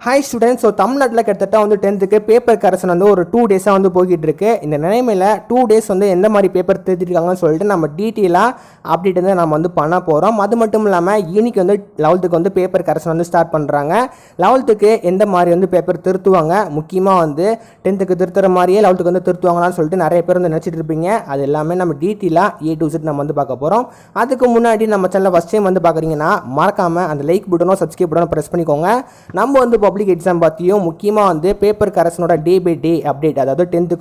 Hi students. So தமிழ்நாட்டில் கிட்டத்தட்ட வந்து 10th பேப்பர் கரெக்ஷன் வந்து ஒரு 2 டேஸாக வந்து போய்கிட்டு இருக்கு. இந்த நிலைமையில் 2 டேஸ் வந்து எந்த மாதிரி பேப்பர் திருத்திருக்காங்கன்னு சொல்லிட்டு நம்ம டீட்டெயிலாக அப்டேட் வந்து நம்ம வந்து பண்ண போகிறோம். அது மட்டும் இல்லாமல் இன்னைக்கு வந்து 11th வந்து பேப்பர் கரெக்ஷன் வந்து ஸ்டார்ட் பண்ணுறாங்க. 11th எந்த மாதிரி வந்து பேப்பர் திருத்துவாங்க, முக்கியமாக வந்து 10th திருத்துற மாதிரியே 11th வந்து திருத்துவாங்களான்னு சொல்லிட்டு நிறைய பேர் வந்து நினச்சிட்டு இருப்பீங்க. அது எல்லாமே நம்ம டீட்டெயிலாக A to Z நம்ம வந்து பார்க்க போகிறோம். அதுக்கு முன்னாடி நம்ம சேனலில் ஃபஸ்ட் டைம் வந்து பார்க்குறீங்கன்னா மறக்காமல் அந்த லைக் பட்டனோ சப்ஸ்கிரைப் பட்டனோ ப்ரெஸ் பண்ணிக்கோங்க. நம்ம வந்து பப்ளிக் எக்ஸாம் பார்த்தியும் முக்கியமாக வந்து பேப்பர் கரெக்ஷனோட டே பை டே அப்டேட், அதாவது 10th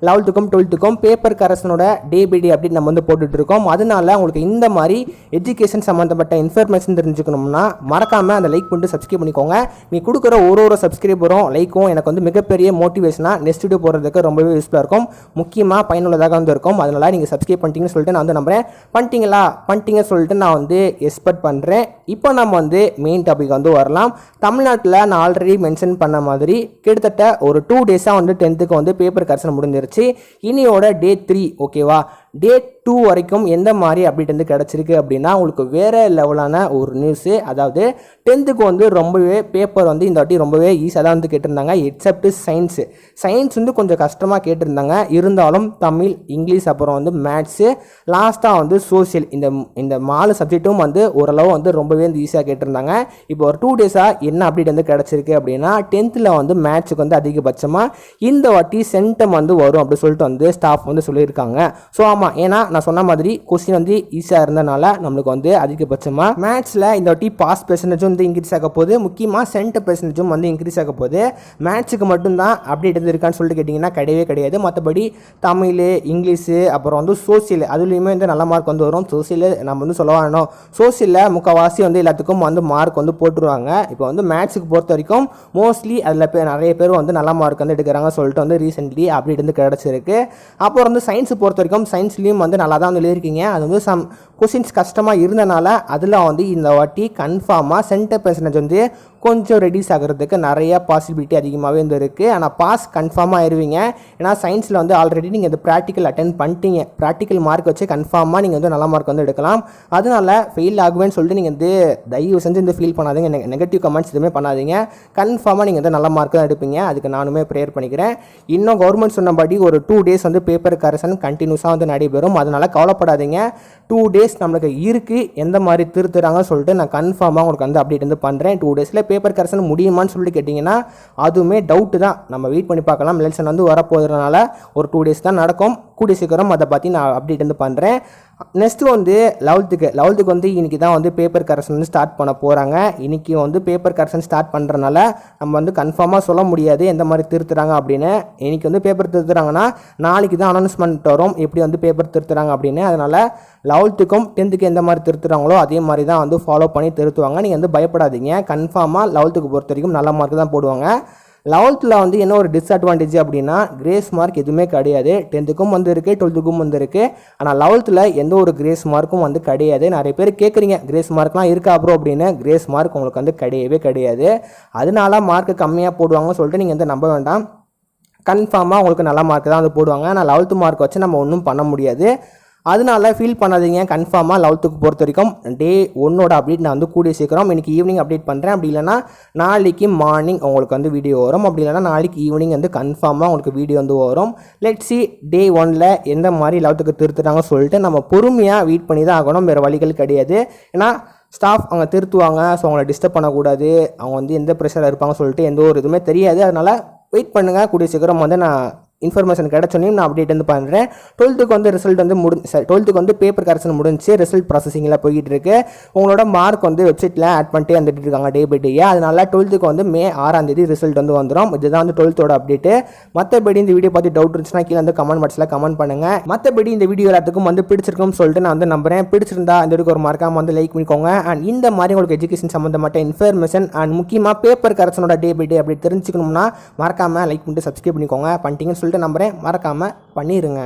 11th 12th பேப்பர் கரெக்ஷனோட டே பை டே அப்டேட் நம்ம வந்து போட்டுட்டு இருக்கோம். அதனால உங்களுக்கு இந்த மாதிரி எஜுகேஷன் சம்மந்தப்பட்ட இன்ஃபர்மேஷன் தெரிஞ்சுக்கணும்னா மறக்காமல் அந்த லைக் பண்ணிட்டு சப்ஸ்கிரைப் பண்ணிக்கோங்க. நீ கொடுக்குற ஒரு சப்ஸ்கிரைபரும் லைக்கும் எனக்கு வந்து மிகப்பெரிய மோட்டிவேஷனாக நெக்ஸ்ட் வீடியோ போடுறதுக்கு ரொம்பவே யூஸ்ஃபுல்லாக இருக்கும், முக்கியமாக பயனுள்ளதாக வந்து இருக்கும். அதனால் நீங்கள் சப்ஸ்கிரைப் பண்ணிட்டீங்கன்னு சொல்லிட்டு நான் வந்து நம்புகிறேன். பண்ணிட்டீங்கன்னு சொல்லிட்டு நான் வந்து எக்ஸ்பெக்ட் பண்ணுறேன். இப்போ நம்ம வந்து மெயின் டாபிக் வந்து வரலாம். தமிழ்நாட்டில் நான் ஆல்ரெடி மென்ஷன் பண்ண மாதிரி கிட்டத்தட்ட ஒரு 2 டேஸாக வந்து 10th வந்து பேப்பர் கரெக்ஷன் முடிஞ்சிருச்சு. இனியோட டே 3 ஓகேவா, டே 2 வரைக்கும் எந்த மாதிரி அப்டேட் வந்து கிடச்சிருக்கு அப்படின்னா உங்களுக்கு வேறு லெவலான ஒரு நியூஸு. அதாவது 10th வந்து ரொம்பவே பேப்பர் வந்து இந்த வாட்டி ரொம்பவே ஈஸியாக தான் வந்து கேட்டிருந்தாங்க, எக்ஸப்ட் சயின்ஸ் வந்து கொஞ்சம் கஷ்டமாக கேட்டிருந்தாங்க. இருந்தாலும் தமிழ், இங்கிலீஷ், அப்புறம் வந்து மேத்ஸு, லாஸ்ட்டாக வந்து சோசியல், இந்த 4 சப்ஜெக்ட்டும் வந்து ஓரளவு வந்து ரொம்பவே வந்து ஈஸியாக கேட்டிருந்தாங்க. இப்போ ஒரு 2 டேஸாக என்ன அப்டேட் வந்து கிடச்சிருக்கு அப்படின்னா 10th வந்து மேத்ஸுக்கு வந்து அதிகபட்சமாக இந்த வாட்டி சென்டம் வந்து வரும் அப்படின்னு சொல்லிட்டு வந்து ஸ்டாஃப் வந்து சொல்லியிருக்காங்க. ஸோ ஏன்னா நான் சொன்ன மாதிரி கொஸ்டின் வந்து ஈஸியாக இருந்தனால நம்மளுக்கு வந்து அதிகபட்சமாக மேத்ஸில் இந்த வாட்டி பாஸ் பெர்சன்டேஜும் வந்து இன்க்ரீஸ் ஆக போகுது, முக்கியமாக சென்டர் பெர்சன்டேஜும் வந்து இன்க்ரீஸ் ஆக போகுது. மேத்ஸுக்கு மட்டும்தான் அப்டேட் வந்து இருக்கான்னு சொல்லிட்டு கேட்டிங்கன்னா கிடையவே கிடையாது. மற்றபடி தமிழ், இங்கிலீஷு, அப்புறம் வந்து சோசியல், அதுலேயுமே வந்து நல்ல மார்க் வந்து வரும். சோசியல் நம்ம வந்து சொல்ல வேணும், சோசியலில் முக்கால்வாசி வந்து எல்லாத்துக்கும் வந்து மார்க் வந்து போட்டுருவாங்க. இப்போ வந்து மேத்ஸுக்கு பொறுத்த வரைக்கும் மோஸ்ட்லி அதில் நிறைய பேர் வந்து நல்ல மார்க் வந்து எடுக்கிறாங்க சொல்லிட்டு வந்து ரீசென்ட்லி அப்டேட் வந்து கிடச்சிருக்கு. அப்புறம் வந்து சயின்ஸை பொறுத்த வரைக்கும் சயின்ஸ்லேயும் வந்து நல்லா தான் வந்து எழுதிருக்கீங்க. அது வந்து சம் கொஸ்டின்ஸ் கஷ்டமாக இருந்தனால அதில் வந்து இந்த வாட்டி கன்ஃபார்மாக சென்டர் பெர்சன்டேஜ் வந்து கொஞ்சம் ரெடியூஸ் ஆகிறதுக்கு நிறைய பாசிபிலிட்டி அதிகமாகவே வந்து இருக்குது. ஆனால் பாஸ் கன்ஃபார்மாக ஆயிடுவீங்க. ஏன்னா சயின்ஸில் வந்து ஆல்ரெடி நீங்கள் இந்த ப்ராக்டிக்கல் அட்டென்ட் பண்ணிட்டீங்க. ப்ராக்டிக்கல் மார்க் வச்சு கன்ஃபார்மாக நீங்கள் வந்து நல்ல மார்க் வந்து எடுக்கலாம். அதனால ஃபெயில் ஆகுவேன்னு சொல்லிட்டு நீங்கள் வந்து தயவு செஞ்சு இந்த ஃபீல் பண்ணாதீங்க, நெகட்டிவ் கமெண்ட்ஸ் எதுவுமே பண்ணாதீங்க. கன்ஃபார்மாக நீங்கள் வந்து நல்ல மார்க் தான் எடுப்பீங்க. அதுக்கு நானுமே ப்ரேயர் பண்ணிக்கிறேன். இன்னும் கவர்மெண்ட் சொன்னபடி ஒரு 2 டேஸ் வந்து பேப்பர் கரெக்ஷன் கண்டினியூஸாக வந்து நடைபெறும். அதனால் கவலைப்படாதீங்க. 2 டேஸ் நம்மளுக்கு இருக்குது. எந்த மாதிரி திருத்துறாங்கன்னு சொல்லிட்டு நான் கன்ஃபார்மாக உங்களுக்கு வந்து அப்டேட் வந்து பண்ணுறேன். 2 டேஸில் பேப்பர் கரெக்ஷன் முடியுமான்னு சொல்லிட்டு கேட்டிங்கன்னா அதுவுமே டவுட்டு தான். நம்ம வெயிட் பண்ணி பார்க்கலாம். எலெக்ஷன் வந்து வரப்போகிறதுனால ஒரு 2 டேஸ் தான் நடக்கும். கூடிய சீக்கிரம் அதை பற்றி நான் அப்டேட் வந்து பண்ணுறேன். நெக்ஸ்ட்டு வந்து 11th வந்து இன்றைக்கி தான் வந்து பேப்பர் கரெக்ஷன் வந்து ஸ்டார்ட் பண்ண போகிறாங்க. இன்றைக்கி வந்து பேப்பர் கரெக்ஷன் ஸ்டார்ட் பண்ணுறனால நம்ம வந்து கன்ஃபார்மாக சொல்ல முடியாது எந்த மாதிரி திருத்துறாங்க அப்படின்னு. இன்றைக்கி வந்து பேப்பர் திருத்துறாங்கன்னா நாளைக்கு தான் அனௌன்ஸ்மெண்ட் வரும் எப்படி வந்து பேப்பர் திருத்துறாங்க அப்படின்னு. அதனால் 11th 10th எந்த மாதிரி திருத்துறாங்களோ அதே மாதிரி தான் வந்து ஃபாலோ பண்ணி திருத்துவாங்க. நீங்கள் வந்து பயப்படாதீங்க. கன்ஃபார்மாக 11th பொறுத்த வரைக்கும் நல்ல மார்க் தான் போடுவாங்க. 11th வந்து என்ன ஒரு டிஸ்அட்வான்டேஜ் அப்படின்னா கிரேஸ் மார்க் எதுவுமே கிடையாது. 10th வந்து இருக்குது, 12th வந்து இருக்குது. ஆனால் 11th எந்த ஒரு கிரேஸ் மார்க்கும் வந்து கிடையாது. நிறைய பேர் கேட்குறீங்க கிரேஸ் மார்க்லாம் இருக்கா ப்ரோ அப்படின்னு. கிரேஸ் மார்க் உங்களுக்கு வந்து கிடையவே கிடையாது. அதனால மார்க் கம்மியாக போடுவாங்கன்னு சொல்லிட்டு நீங்கள் வந்து நம்ப வேண்டாம். கன்ஃபார்மாக உங்களுக்கு நல்ல மார்க் தான் வந்து போடுவாங்க. ஆனால் 11th மார்க் வச்சு நம்ம ஒன்றும் பண்ண முடியாது. அதனால ஃபீல் பண்ணாதீங்க. கன்ஃபார்மாக 11th பொறுத்த வரைக்கும் டே 1 அப்டேட் நான் வந்து கூடிய சீக்கிரம் இன்றைக்கி ஈவினிங் அப்டேட் பண்ணுறேன். அப்படி இல்லைனா நாளைக்கு மார்னிங் உங்களுக்கு வந்து வீடியோ வரும். அப்படி இல்லைனா நாளைக்கு ஈவினிங் வந்து கன்ஃபார்மாக உங்களுக்கு வீடியோ வந்து வரும். லெட்ஸ் சி டே 1 எந்த மாதிரி 11th திருத்துறாங்க சொல்லிட்டு நம்ம பொறுமையாக வெயிட் பண்ணி தான் ஆகணும். வேறு வழிகள் கிடையாது. ஏன்னா ஸ்டாஃப் அவங்க திருத்துவாங்க. ஸோ அவங்கள டிஸ்டர்ப் பண்ணக்கூடாது. அவங்க வந்து எந்த ப்ரெஷரில் இருப்பாங்க சொல்லிட்டு எந்த ஒரு இதுவுமே தெரியாது. அதனால் வெயிட் பண்ணுங்கள். கூடிய சீக்கிரம் வந்து நான் இன்ஃபர்மேஷன் கிடச்சோன்னையும் நான் அப்டேட் வந்து பண்ணுறேன். 12th வந்து ரிசல்ட் வந்து 12th வந்து பேப்பர் கரெக்ஷன் முடிஞ்சு ரிசல்ட் ப்ராசஸிங்கில் போய்கிட்டு இருக்கு. உங்களோட மார்க் வந்து வெப்சைட்டில் ஆட் பண்ணிட்டே வந்துட்டு இருக்காங்க டே பை டே. அதனால 12th வந்து May 6 ரிசல்ட் வந்து வந்துடும். இதுதான் வந்து 12th அப்டேட்டு. மற்றபடி இந்த வீடியோ பார்த்து டவுட் இருந்துச்சுன்னா கீழே வந்து கமெண்ட் பாக்ஸில் கமெண்ட் பண்ணுங்கள். மற்றபடி இந்த வீடியோ எல்லாத்துக்கும் வந்து பிடிச்சிருக்கும்னு சொல்லிட்டு நான் வந்து நம்புறேன். பிடிச்சிருந்தா இந்த வீடியோக்கு ஒரு மறக்காம வந்து லைக் பண்ணிக்கோங்க. அண்ட் இந்த மாதிரி உங்களுக்கு எஜுகேஷன் சம்மந்தப்பட்ட இன்ஃபர்மேஷன் அண்ட் முக்கியமாக பேப்பர் கரெக்ஷனோட டே பை டே அப்படி தெரிஞ்சுக்கணும்னா மறக்காமல் லைக் பண்ணிட்டு சப்ஸ்கிரைப் பண்ணிக்கோங்க. பண்ணிட்டீங்கன்னு சொல்லிட்டு நம்புறேன். மறக்காமல் பண்ணிடுங்க.